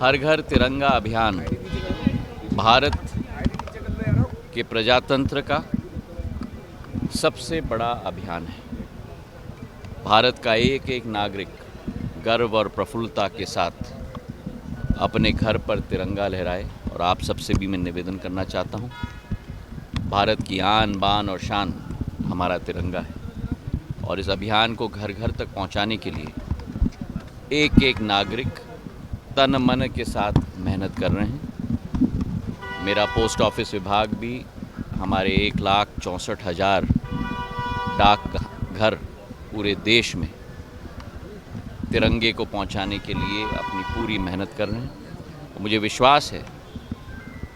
हर घर तिरंगा अभियान भारत के प्रजातंत्र का सबसे बड़ा अभियान है। भारत का एक एक नागरिक गर्व और प्रफुल्लता के साथ अपने घर पर तिरंगा लहराए। और आप सबसे भी मैं निवेदन करना चाहता हूँ, भारत की आन बान और शान हमारा तिरंगा है। और इस अभियान को घर घर तक पहुँचाने के लिए एक एक नागरिक तन मन के साथ मेहनत कर रहे हैं। मेरा पोस्ट ऑफिस विभाग भी हमारे 1,64,000 डाक घर पूरे देश में तिरंगे को पहुंचाने के लिए अपनी पूरी मेहनत कर रहे हैं। मुझे विश्वास है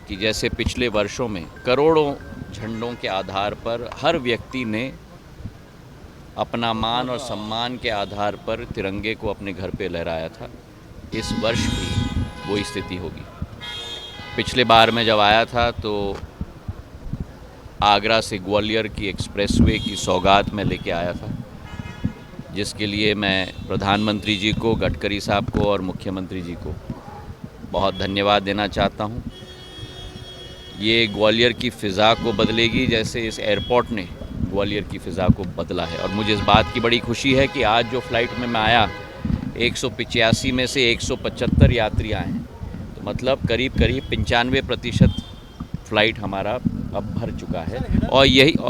कि जैसे पिछले वर्षों में करोड़ों झंडों के आधार पर हर व्यक्ति ने अपना मान और सम्मान के आधार पर तिरंगे को अपने घर पे लहराया था, इस वर्ष भी वो स्थिति होगी। पिछले बार मैं जब आया था तो आगरा से ग्वालियर की एक्सप्रेसवे की सौगात में लेके आया था, जिसके लिए मैं प्रधानमंत्री जी को, गडकरी साहब को और मुख्यमंत्री जी को बहुत धन्यवाद देना चाहता हूँ। ये ग्वालियर की फ़िज़ा को बदलेगी जैसे इस एयरपोर्ट ने ग्वालियर की फ़िज़ा को बदला है। और मुझे इस बात की बड़ी खुशी है कि आज जो फ़्लाइट में मैं आया 185 में से 175 यात्री आए हैं, तो मतलब करीब 95% फ़्लाइट हमारा अब भर चुका है। और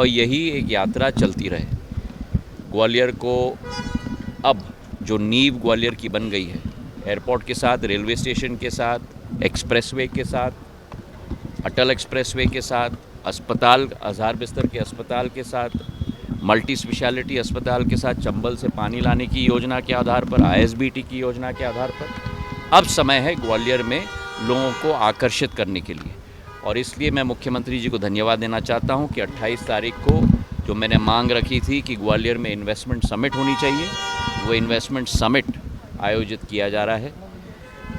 यही एक यात्रा चलती रहे। ग्वालियर को अब जो नींव ग्वालियर की बन गई है, एयरपोर्ट के साथ, रेलवे स्टेशन के साथ, एक्सप्रेसवे के साथ, अटल एक्सप्रेसवे के साथ, अस्पताल, 1000 बिस्तर के अस्पताल के साथ, मल्टी स्पेशलिटी अस्पताल के साथ, चंबल से पानी लाने की योजना के आधार पर, ISBT की योजना के आधार पर अब समय है ग्वालियर में लोगों को आकर्षित करने के लिए। और इसलिए मैं मुख्यमंत्री जी को धन्यवाद देना चाहता हूं कि 28 तारीख को जो मैंने मांग रखी थी कि ग्वालियर में इन्वेस्टमेंट समिट होनी चाहिए, वो इन्वेस्टमेंट समिट आयोजित किया जा रहा है।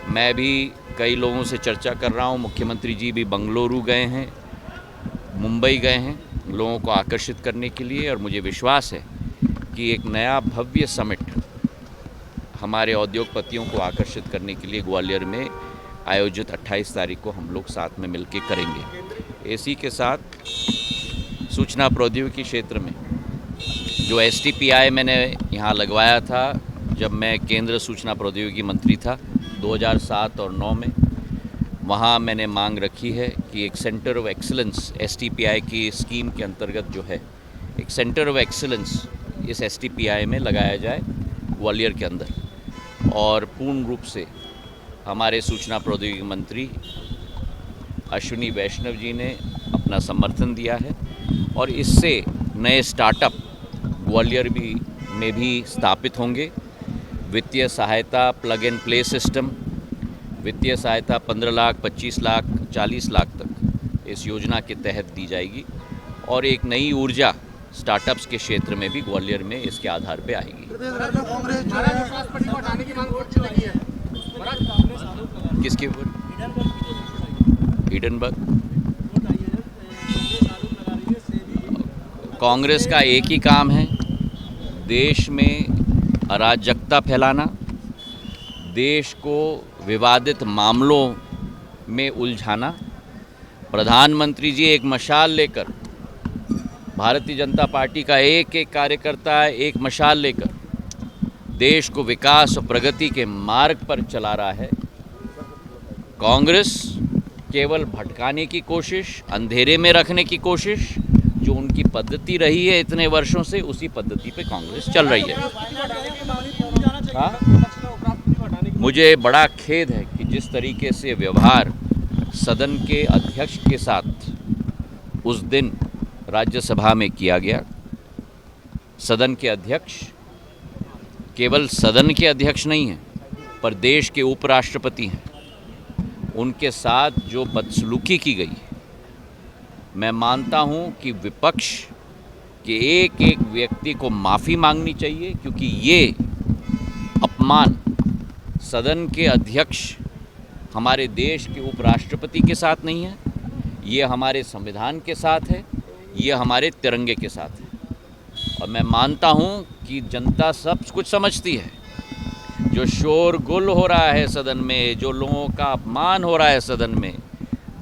मैं भी कई लोगों से चर्चा कर रहा हूँ, मुख्यमंत्री जी भी बंगलुरु गए हैं, मुंबई गए हैं लोगों को आकर्षित करने के लिए। और मुझे विश्वास है कि एक नया भव्य समिट हमारे उद्योगपतियों को आकर्षित करने के लिए ग्वालियर में आयोजित 28 तारीख को हम लोग साथ में मिलकर करेंगे। इसी के साथ सूचना प्रौद्योगिकी क्षेत्र में जो STPI मैंने यहाँ लगवाया था जब मैं केंद्र सूचना प्रौद्योगिकी मंत्री था 2007 और 9 में, वहाँ मैंने मांग रखी है कि एक सेंटर ऑफ एक्सीलेंस STPI की स्कीम के अंतर्गत जो है एक सेंटर ऑफ एक्सीलेंस इस STPI में लगाया जाए ग्वालियर के अंदर। और पूर्ण रूप से हमारे सूचना प्रौद्योगिकी मंत्री अश्विनी वैष्णव जी ने अपना समर्थन दिया है। और इससे नए स्टार्टअप ग्वालियर में भी स्थापित होंगे। वित्तीय सहायता, प्लग एंड प्ले सिस्टम, वित्तीय सहायता 15 लाख, 25 लाख, 40 लाख तक इस योजना के तहत दी जाएगी। और एक नई ऊर्जा स्टार्टअप्स के क्षेत्र में भी ग्वालियर में इसके आधार पे आएगी। किसके ऊपर? हिडनबर्ग। कांग्रेस का एक ही काम है, देश में अराजकता फैलाना, देश को विवादित मामलों में उलझाना। प्रधानमंत्री जी एक मशाल लेकर, भारतीय जनता पार्टी का एक एक कार्यकर्ता एक मशाल लेकर देश को विकास और प्रगति के मार्ग पर चला रहा है। कांग्रेस केवल भटकाने की कोशिश, अंधेरे में रखने की कोशिश, जो उनकी पद्धति रही है इतने वर्षों से, उसी पद्धति पे कांग्रेस चल रही है। मुझे बड़ा खेद है कि जिस तरीके से व्यवहार सदन के अध्यक्ष के साथ उस दिन राज्यसभा में किया गया। सदन के अध्यक्ष केवल सदन के अध्यक्ष नहीं हैं, पर देश के उपराष्ट्रपति हैं। उनके साथ जो बदसलूकी की गई, मैं मानता हूं कि विपक्ष के एक एक व्यक्ति को माफ़ी मांगनी चाहिए, क्योंकि ये अपमान सदन के अध्यक्ष हमारे देश के उपराष्ट्रपति के साथ नहीं है, ये हमारे संविधान के साथ है, ये हमारे तिरंगे के साथ है। और मैं मानता हूं कि जनता सब कुछ समझती है, जो शोरगुल हो रहा है सदन में, जो लोगों का अपमान हो रहा है सदन में,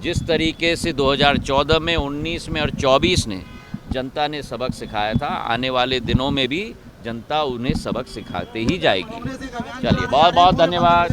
जिस तरीके से 2014 में, 19 में और 24 ने जनता ने सबक सिखाया था, आने वाले दिनों में भी जनता उन्हें सबक सिखाते ही जाएगी। चलिए, बहुत बहुत धन्यवाद।